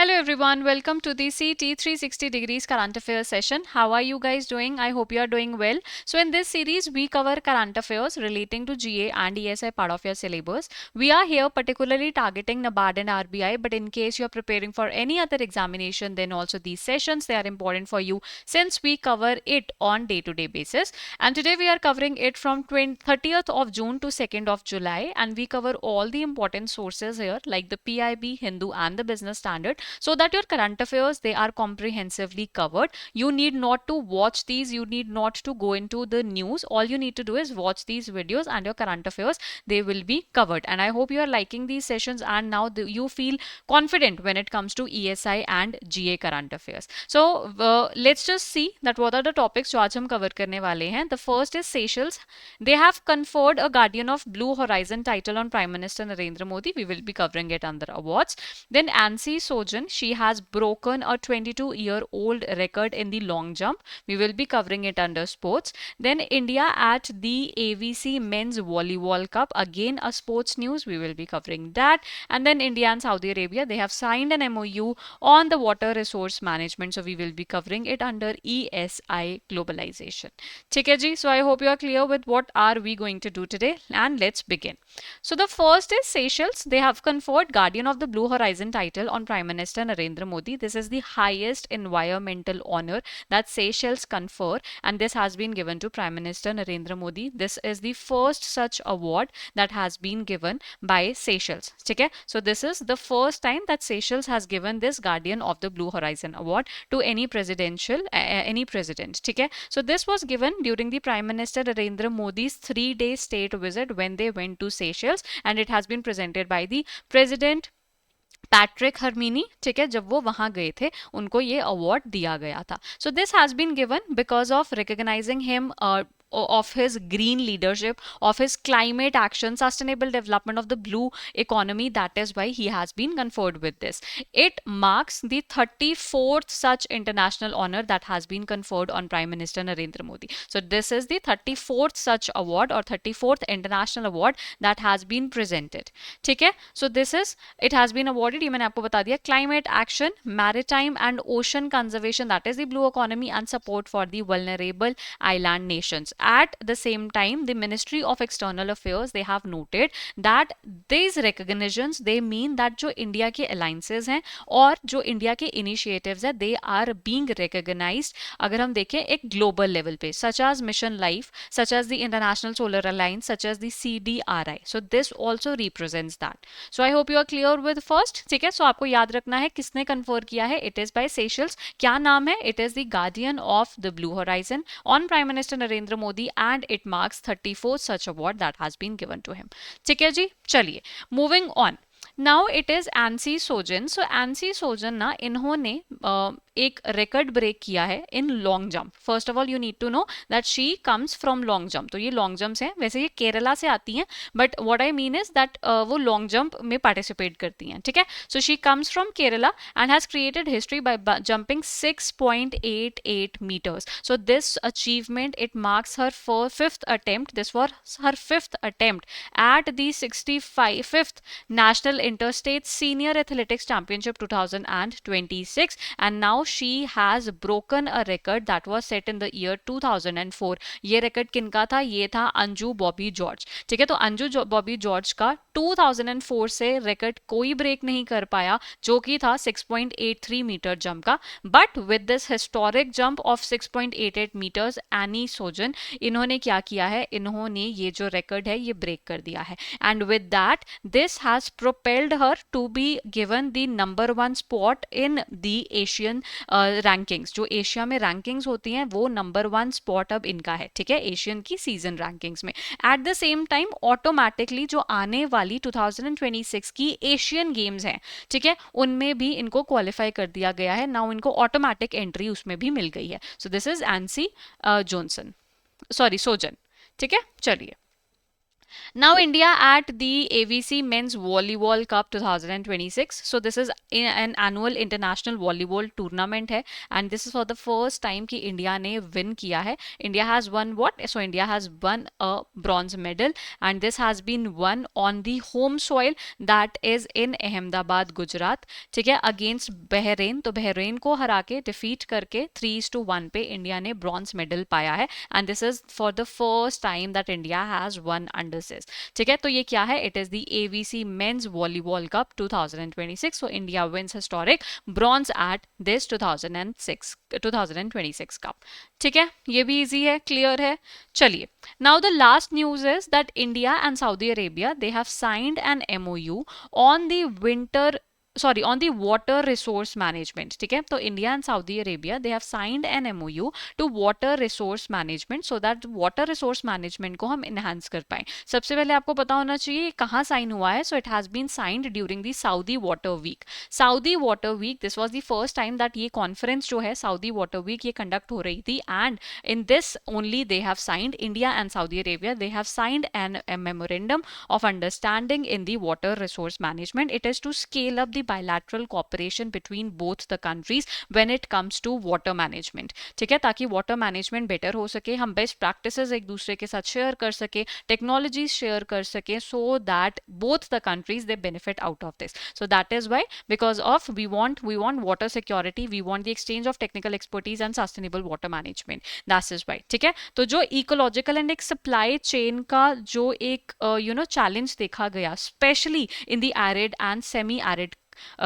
Hello everyone, welcome to the CT 360 degrees current affairs session. How are you guys doing? I hope you are doing well. So in this series we cover current affairs relating to GA and ESI part of your syllabus. We are here particularly targeting NABARD and RBI, but in case you are preparing for any other examination, then also these sessions they are important for you since we cover it on day-to-day basis. And today we are covering it from 30th of June to 2nd of July, and we cover all the important sources here like the PIB, Hindu and the Business Standard, so that your current affairs they are comprehensively covered. You need not to watch these, you need not to go into the news. All you need to do is watch these videos and your current affairs they will be covered. And I hope you are liking these sessions and now you feel confident when it comes to ESI and GA current affairs. So let's just see that what are the topics जो आज हम cover करने वाले हैं. The first is Seychelles. They have conferred a Guardian of Blue Horizon title on Prime Minister Narendra Modi. We will be covering it under awards. Then Ansi Sojan, she has broken a 22-year-old record in the long jump. We will be covering it under sports. Then India at the AVC Men's Volleyball Cup. Again a sports news. We will be covering that. And then India and Saudi Arabia, they have signed an MOU on the water resource management. So we will be covering it under ESI globalization. ठीक है जी. So I hope you are clear with what are we going to do today, and let's begin. So the first is Seychelles. They have conferred Guardian of the Blue Horizon title on Prime Minister Narendra Modi. This is the highest environmental honor that Seychelles confer, and this has been given to Prime Minister Narendra Modi. This is the first such award that has been given by Seychelles. Okay? So this is the first time that Seychelles has given this Guardian of the Blue Horizon award to any any president. Okay? So this was given during the Prime Minister Narendra Modi's 3-day state visit when they went to Seychelles, and it has been presented by the President Patrick Hermini. ठीक है, जब वो वहां गए थे उनको ये award दिया गया था. So this has been given because of recognising him of his green leadership, of his climate action, sustainable development of the blue economy. That is why he has been conferred with this. It marks the 34th such international honor that has been conferred on Prime Minister Narendra Modi. So this is the 34th such award or 34th international award that has been presented. ठीक है, so this is, it has been awarded, ये मैंने आपको बता दिया, climate action, maritime and ocean conservation, that is the blue economy, and support for the vulnerable island nations. At the same time, the Ministry of External Affairs, they have noted that these recognitions, they mean that जो India के alliances हैं और जो India के initiatives हैं, they are being recognized. अगर हम देखें एक global level पे, such as Mission Life, such as the International Solar Alliance, such as the CDRI. So this also represents that. So I hope you are clear with first. ठीक है, so आपको याद रखना है किसने confer किया है. It is by Seychelles. क्या नाम है? It is the Guardian of the Blue Horizon on Prime Minister Narendra Modi, and it marks 34th such award that has been given to him. ठीक है जी, चलिए moving on. Now it is Ansi Sojan. So Ansi Sojan ना इन्होंने एक record break किया है in long jump. First of all you need to know that she comes from long jump. तो ये लॉन्ग जंप्स हैं, वैसे ये केरला से आती हैं, but what I mean is that वो लॉन्ग जंप में पार्टिसिपेट करती हैं. ठीक है, so she comes from Kerala and has created history by jumping 6.88 meters. So this achievement, it marks her fifth attempt. This was her fifth attempt at the 65th National Interstate Senior Athletics Championship 2026, and now she has broken a record that was set in the year 2004. ये record किनका था? ये था Anju Bobby George. ठीक है, तो Anju Bobby George का 2004 से record कोई break नहीं कर पाया जो कि था 6.83 मीटर जंप का. But with this historic jump of 6.88 metres, Ancy Sojan, इन्होंने क्या किया है? इन्होंने ये जो record है ये break कर दिया है. And with that, this has propelled her to be given the number 1 spot in the Asian rankings. जो एशिया में rankings होती हैं वो number 1 spot अब इनका है. ठीक है, एशियन की सीजन rankings में. At the same time, automatically जो आने वाली 2026 की एशियन गेम्स हैं, ठीक है, उनमें भी इनको क्वालिफाई कर दिया गया है. नाउ इनको ऑटोमेटिक एंट्री उसमें भी मिल गई है. सो दिस इज एंसी सोजन. ठीक है, चलिए Now India at the AVC Men's Volleyball Cup 2026. So this is an annual international volleyball tournament है, and this is for the first time कि India ने win किया है. India has won what? So India has won a bronze medal, and this has been won on the home soil that is in Ahmedabad, Gujarat. ठीक है, against Bahrain. तो Bahrain को हरा के डिफीट करके 3-1 पे इंडिया ने ब्रॉन्ज मेडल पाया है, and this is for the first time that India has won under six. ठीक है, तो ये क्या है? It is the AVC men's volleyball cup 2026. So India wins historic bronze at this 2026 cup. ठीक है, ये भी इजी है, क्लियर है. चलिए, now the last news is that India and Saudi Arabia they have signed an MOU on the winter, sorry, on the water resource management. ठीक है, तो India and Saudi Arabia they have signed an MOU to water resource management, so that water resource management को हम enhance कर पाए. सबसे पहले आपको पता होना चाहिए कहाँ साइन हुआ है. So it has been signed during the Saudi water week. Saudi water week, this was the first time that ये कॉन्फ्रेंस जो है सऊदी वाटर वीक ये कंडक्ट हो रही थी, and in this only they have signed, India and Saudi Arabia they have signed an memorandum of understanding in the water resource management. It is to scale up the bilateral cooperation between both the countries when it comes to water management. ठीक है, ताकि water management better हो सके, हम best practices एक दूसरे के साथ share कर सके, technologies share कर सके, so that both the countries they benefit out of this. So that is why, because of we want water security, we want the exchange of technical expertise and sustainable water management. That is why. ठीक है, तो जो ecological and एक supply chain का जो एक challenge देखा गया, especially in the arid and semi arid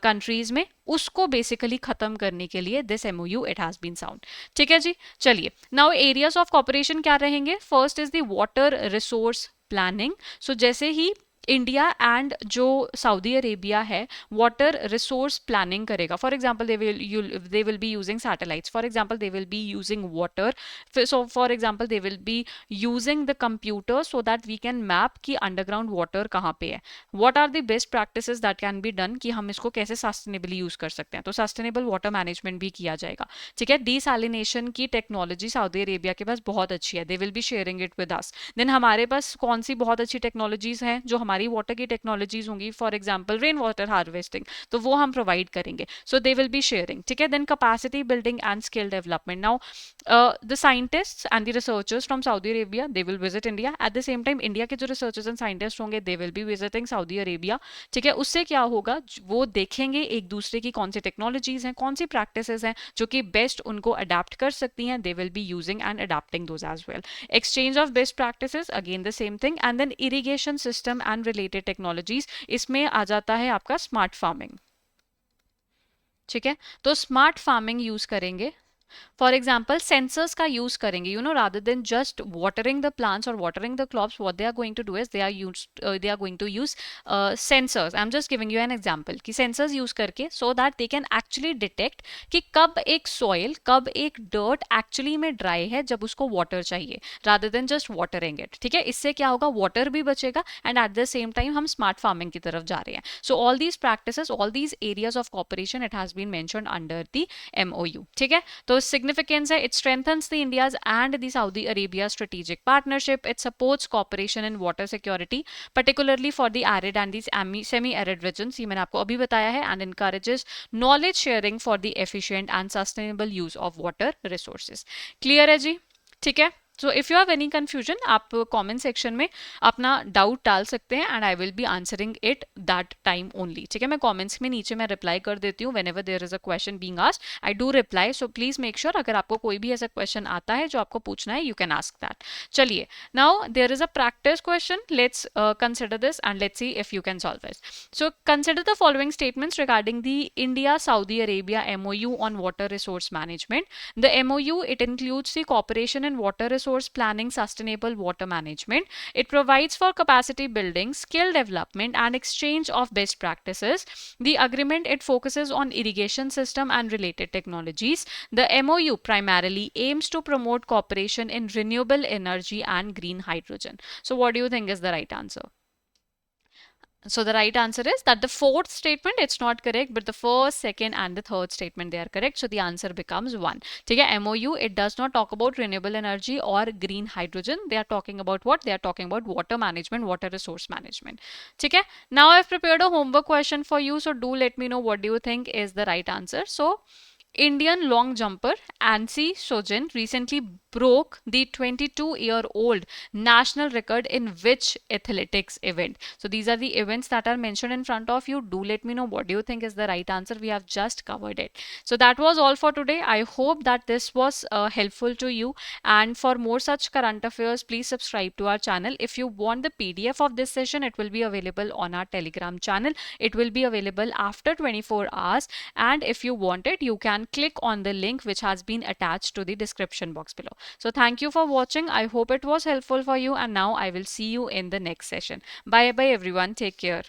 countries में, उसको बेसिकली खत्म करने के लिए this MOU it has been signed. ठीक है जी, चलिए, नाउ एरियाज ऑफ कॉपरेशन क्या रहेंगे? First is the water resource planning. So जैसे ही इंडिया एंड जो सऊदी अरेबिया है वाटर रिसोर्स प्लानिंग करेगा, for example they will be using satellites, for example they will be using water, so for example they will be using the computer so that we can map कि underground water कहाँ पे है. What are the best practices that can be done कि हम इसको कैसे sustainably use कर सकते हैं, तो सस्टेनेबल वाटर मैनेजमेंट भी किया जाएगा. ठीक है, डीसैलिनेशन की टेक्नोलॉजी सऊदी अरेबिया के पास बहुत अच्छी है, they will be sharing it with us. Then हमारे पास कौन सी बहुत अच्छी टेक्नोलॉजीज हैं जो हमारी वाटर की टेक्नोलॉजीज होंगी, for example rain water harvesting, तो वो हम प्रोवाइड करेंगे, so they will be sharing. ठीक है, then capacity building and skill development. Now the scientists and the researchers from Saudi Arabia they will visit India. At the same time India के जो researchers and scientist होंगे they will be visiting Saudi Arabia. ठीक है, उससे क्या होगा, वो देखेंगे एक दूसरे की कौन सी टेक्नोलॉजीज हैं, कौन सी प्रैक्टिसेस हैं जो कि बेस्ट उनको अडेप्ट कर सकती हैं, they will be using and adapting those as well. Exchange of best practices, again the same thing. And then irrigation system and related technologies, इसमें आ जाता है आपका स्मार्ट फार्मिंग. ठीक है, तो स्मार्ट फार्मिंग यूज करेंगे. फॉर एग्जाम्पल सेंसर्स का यूज करेंगे, rather than just watering the plants और watering the crops, what they are going to do is they are going to use sensors. I am just giving you an example कि sensors use करके so that they can actually detect कि कब एक soil, कब एक dirt actually में dry है जब उसको वाटर चाहिए, rather than just watering it. ठीक है, इससे क्या होगा, वाटर भी बचेगा and at the same time हम स्मार्ट फार्मिंग की तरफ जा रहे हैं. So all these practices, all these areas of cooperation it has been mentioned under the MOU. ठीक है, तो significance है, it strengthens the India's and the Saudi Arabia strategic partnership. It supports cooperation in water security, particularly for the arid and the semi-arid regions, ये मैंने आपको अभी बताया है, and encourages knowledge sharing for the efficient and sustainable use of water resources. Clear है जी? ठीक है, so if you have any confusion आप कमेंट सेक्शन में अपना डाउट डाल सकते हैं, and I will be answering it that time only. ठीक है, मैं कमेंट्स में नीचे मैं रिप्लाई कर देती हूँ whenever there is a question being asked, I do reply. So please make sure अगर आपको कोई भी ऐसा क्वेश्चन आता है जो आपको पूछना है, यू कैन आस्क दैट. चलिए, now there is a practice question, let's consider this and let's see if you can solve this. So consider the following statements regarding the India Saudi Arabia MOU on water resource management. The MOU it includes the cooperation in water resource planning, sustainable water management. It provides for capacity building, skill development and exchange of best practices. The agreement it focuses on irrigation system and related technologies. The MOU primarily aims to promote cooperation in renewable energy and green hydrogen. So what do you think is the right answer? So the right answer is that the fourth statement, it's not correct, but the first, second, and the third statement, they are correct. So the answer becomes 1. ठीक है, MOU, it does not talk about renewable energy or green hydrogen. They are talking about what? They are talking about water management, water resource management. ठीक है. Now I've prepared a homework question for you. So do let me know what do you think is the right answer. So Indian long jumper Ansi Sojin recently broke the 22-year-old national record in which athletics event? So these are the events that are mentioned in front of you. Do let me know what do you think is the right answer. We have just covered it. So that was all for today. I hope that this was helpful to you. And for more such current affairs, please subscribe to our channel. If you want the PDF of this session, it will be available on our Telegram channel. It will be available after 24 hours. And if you want it, you can click on the link which has been attached to the description box below. So thank you for watching. I hope it was helpful for you, and now I will see you in the next session. Bye bye everyone. Take care.